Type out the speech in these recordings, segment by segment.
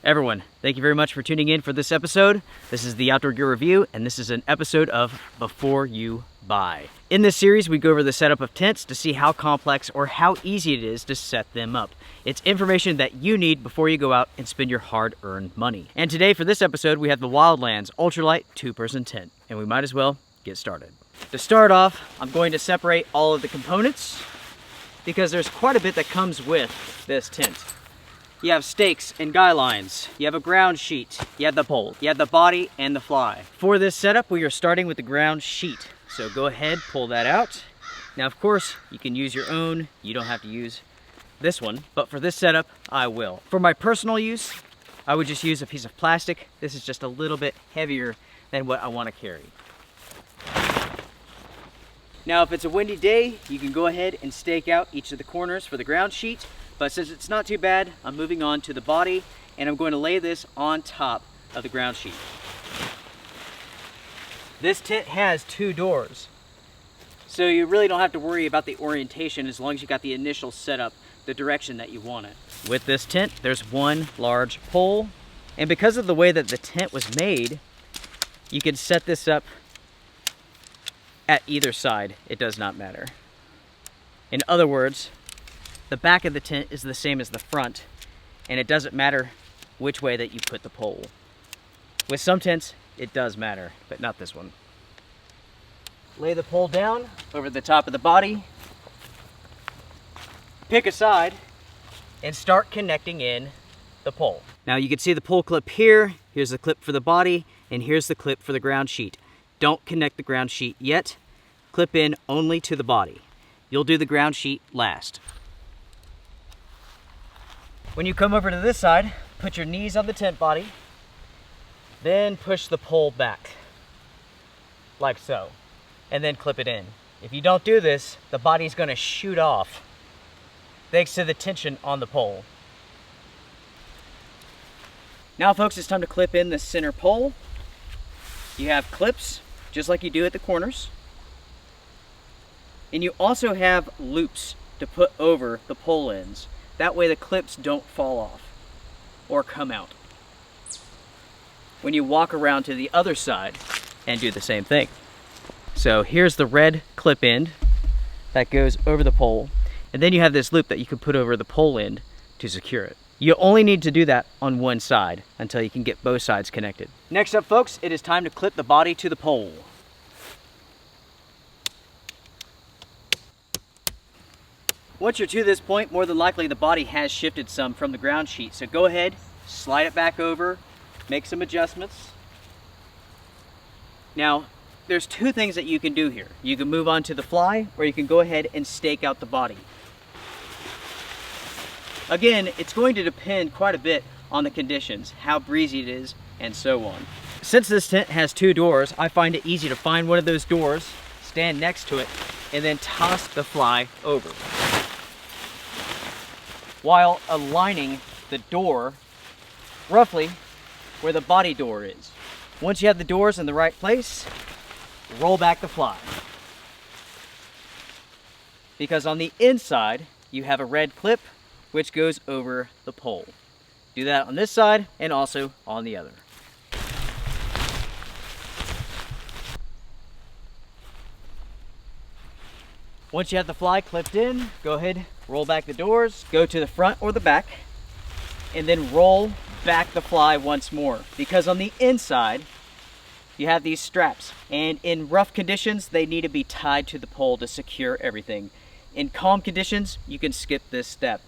Everyone, thank you very much for tuning in for this episode. This is the Outdoor Gear Review, and this is an episode of Before You Buy. In this series, we go over the setup of tents to see how complex or how easy it is to set them up. It's information that you need before you go out and spend your hard-earned money. And today, for this episode, we have the Wildlands Ultralight 2-person tent, and we might as well get started. To start off, I'm going to separate all of the components because there's quite a bit that comes with this tent. You have stakes and guy lines, you have a ground sheet, you have the pole, you have the body and the fly. For this setup, we are starting with the ground sheet. So go ahead, pull that out. Now, of course, you can use your own. You don't have to use this one, but for this setup, I will. For my personal use, I would just use a piece of plastic. This is just a little bit heavier than what I want to carry. Now, if it's a windy day, you can go ahead and stake out each of the corners for the ground sheet. But since it's not too bad, I'm moving on to the body, and I'm going to lay this on top of the ground sheet. This tent has 2 doors, so you really don't have to worry about the orientation as long as you got the initial setup, the direction that you want it. With this tent, there's one large pole, and because of the way that the tent was made, you can set this up at either side. It does not matter. In other words, the back of the tent is the same as the front, and it doesn't matter which way that you put the pole. With some tents, it does matter, but not this one. Lay the pole down over the top of the body, pick a side, and start connecting in the pole. Now you can see the pole clip here. Here's the clip for the body, and here's the clip for the ground sheet. Don't connect the ground sheet yet. Clip in only to the body. You'll do the ground sheet last. When you come over to this side, put your knees on the tent body, then push the pole back, like so, and then clip it in. If you don't do this, the body's gonna shoot off, thanks to the tension on the pole. Now folks, it's time to clip in the center pole. You have clips, just like you do at the corners. And you also have loops to put over the pole ends. That way the clips don't fall off or come out. When you walk around to the other side and do the same thing. So here's the red clip end that goes over the pole, and then you have this loop that you can put over the pole end to secure it. You only need to do that on one side until you can get both sides connected. Next up folks, it is time to clip the body to the pole. Once you're to this point, more than likely the body has shifted some from the ground sheet. So go ahead, slide it back over, make some adjustments. Now, there's 2 things that you can do here. You can move on to the fly, or you can go ahead and stake out the body. Again, it's going to depend quite a bit on the conditions, how breezy it is, and so on. Since this tent has 2 doors, I find it easy to find one of those doors, stand next to it, and then toss the fly over, while aligning the door roughly where the body door is. Once you have the doors in the right place, roll back the fly. Because on the inside, you have a red clip which goes over the pole. Do that on this side and also on the other. Once you have the fly clipped in, go ahead, roll back the doors, go to the front or the back, and then roll back the fly once more. Because on the inside, you have these straps, and in rough conditions, they need to be tied to the pole to secure everything. In calm conditions, you can skip this step.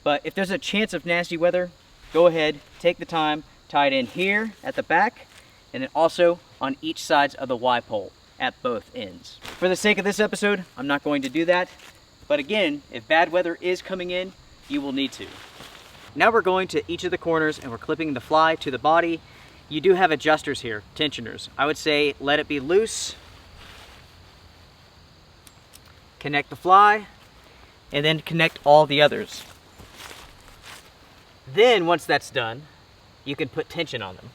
But if there's a chance of nasty weather, go ahead, take the time, tie it in here at the back, and then also on each side of the Y pole at both ends. For the sake of this episode, I'm not going to do that. But again, if bad weather is coming in, you will need to. Now we're going to each of the corners and we're clipping the fly to the body. You do have adjusters here, tensioners. I would say let it be loose. Connect the fly, and then connect all the others. Then once that's done, you can put tension on them.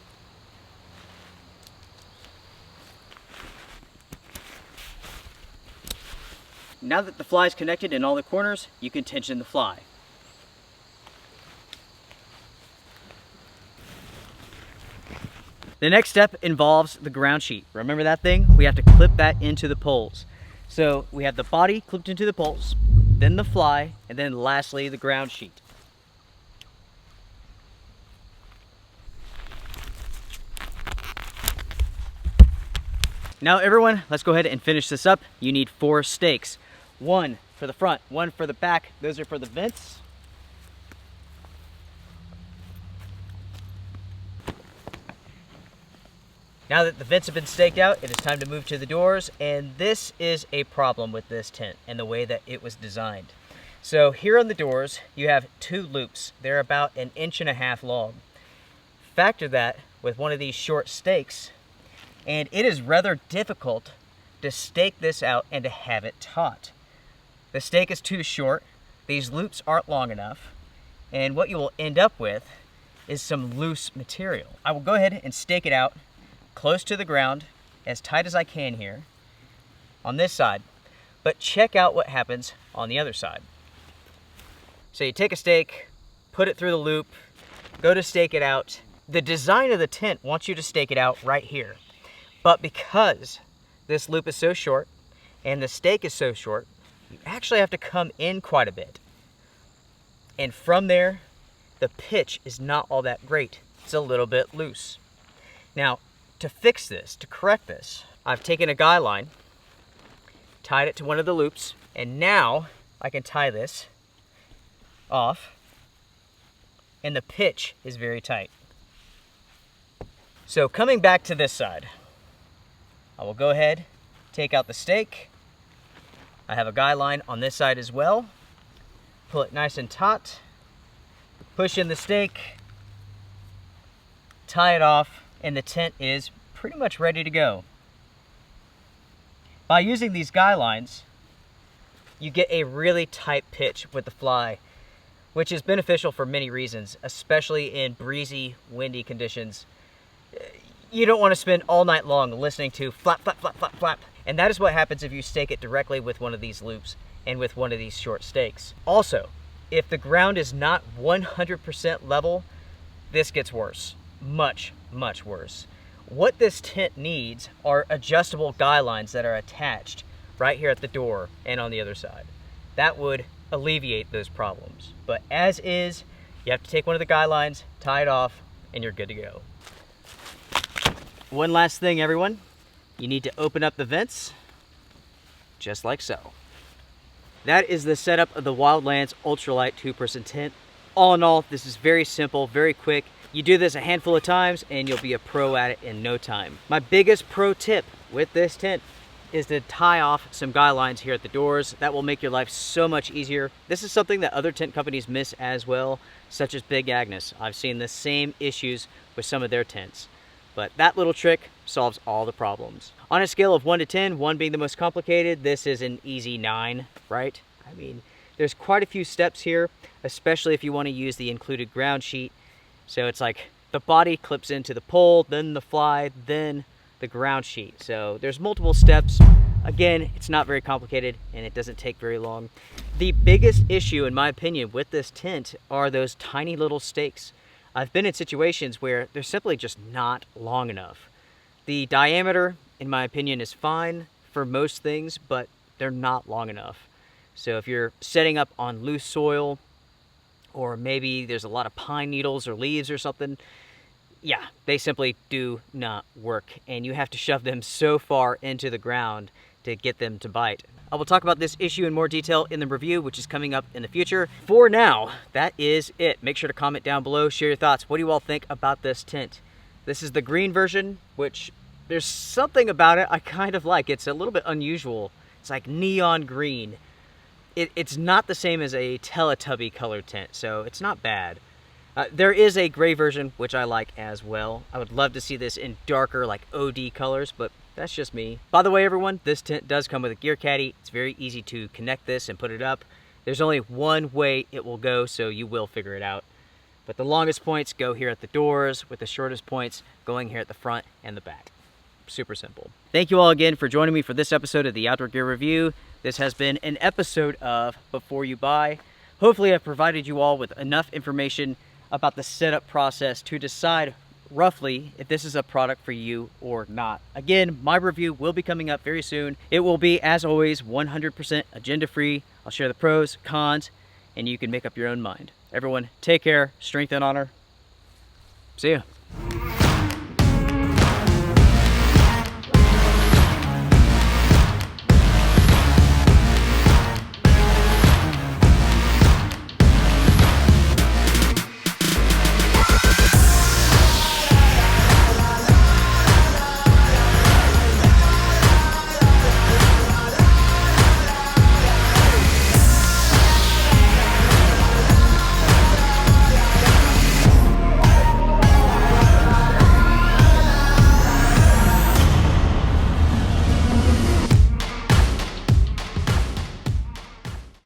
Now that the fly is connected in all the corners, you can tension the fly. The next step involves the ground sheet. Remember that thing? We have to clip that into the poles. So we have the body clipped into the poles, then the fly, and then lastly the ground sheet. Now everyone, let's go ahead and finish this up. You need 4 stakes. 1 for the front, 1 for the back. Those are for the vents. Now that the vents have been staked out, it is time to move to the doors, and this is a problem with this tent and the way that it was designed. So here on the doors, you have 2 loops. They're about 1.5 inches long. Factor that with one of these short stakes, and it is rather difficult to stake this out and to have it taut. The stake is too short, these loops aren't long enough, and what you will end up with is some loose material. I will go ahead and stake it out close to the ground, as tight as I can here, on this side, but check out what happens on the other side. So you take a stake, put it through the loop, go to stake it out. The design of the tent wants you to stake it out right here, but because this loop is so short and the stake is so short, you actually have to come in quite a bit. And from there, the pitch is not all that great. It's a little bit loose. Now, to fix this, to correct this, I've taken a guy line, tied it to one of the loops, and now I can tie this off, and the pitch is very tight. So coming back to this side, I will go ahead, take out the stake. I have a guy line on this side as well. Pull it nice and taut, push in the stake, tie it off, and the tent is pretty much ready to go. By using these guy lines, you get a really tight pitch with the fly, which is beneficial for many reasons, especially in breezy, windy conditions. You don't want to spend all night long listening to flap, flap, flap, flap, flap. And that is what happens if you stake it directly with one of these loops and with one of these short stakes. Also, if the ground is not 100% level, this gets worse. Much, much worse. What this tent needs are adjustable guy lines that are attached right here at the door and on the other side. That would alleviate those problems. But as is, you have to take one of the guy lines, tie it off, and you're good to go. One last thing, everyone. You need to open up the vents, just like so. That is the setup of the Wildlands Ultralight 2-person tent. All in all, this is very simple, very quick. You do this a handful of times and you'll be a pro at it in no time. My biggest pro tip with this tent is to tie off some guy lines here at the doors. That will make your life so much easier. This is something that other tent companies miss as well, such as Big Agnes. I've seen the same issues with some of their tents. But that little trick solves all the problems. On a scale of 1 to 10, 1 being the most complicated, this is an easy 9, right? I mean, there's quite a few steps here, especially if you want to use the included ground sheet. So it's like the body clips into the pole, then the fly, then the ground sheet. So there's multiple steps. Again, it's not very complicated and it doesn't take very long. The biggest issue, in my opinion, with this tent are those tiny little stakes. I've been in situations where they're simply just not long enough. The diameter, in my opinion, is fine for most things, but they're not long enough. So if you're setting up on loose soil, or maybe there's a lot of pine needles or leaves or something, yeah, they simply do not work. And you have to shove them so far into the ground to get them to bite. I will talk about this issue in more detail in the review, which is coming up in the future. For now, that is it. Make sure to comment down below, share your thoughts. What do you all think about this tent? This is the green version, which there's something about it I kind of like. It's a little bit unusual. It's like neon green. It's not the same as a Teletubby colored tent, so it's not bad. There is a gray version, which I like as well. I would love to see this in darker, like OD colors, but that's just me. By the way, everyone, this tent does come with a gear caddy. It's very easy to connect this and put it up. There's only one way it will go, so you will figure it out. But the longest points go here at the doors, with the shortest points going here at the front and the back. Super simple. Thank you all again for joining me for this episode of the Outdoor Gear Review. This has been an episode of Before You Buy. Hopefully I've provided you all with enough information about the setup process to decide roughly if this is a product for you or not. Again, my review will be coming up very soon. It will be, as always, 100% agenda free. I'll share the pros, cons, and you can make up your own mind. Everyone, take care, strength and honor. See ya.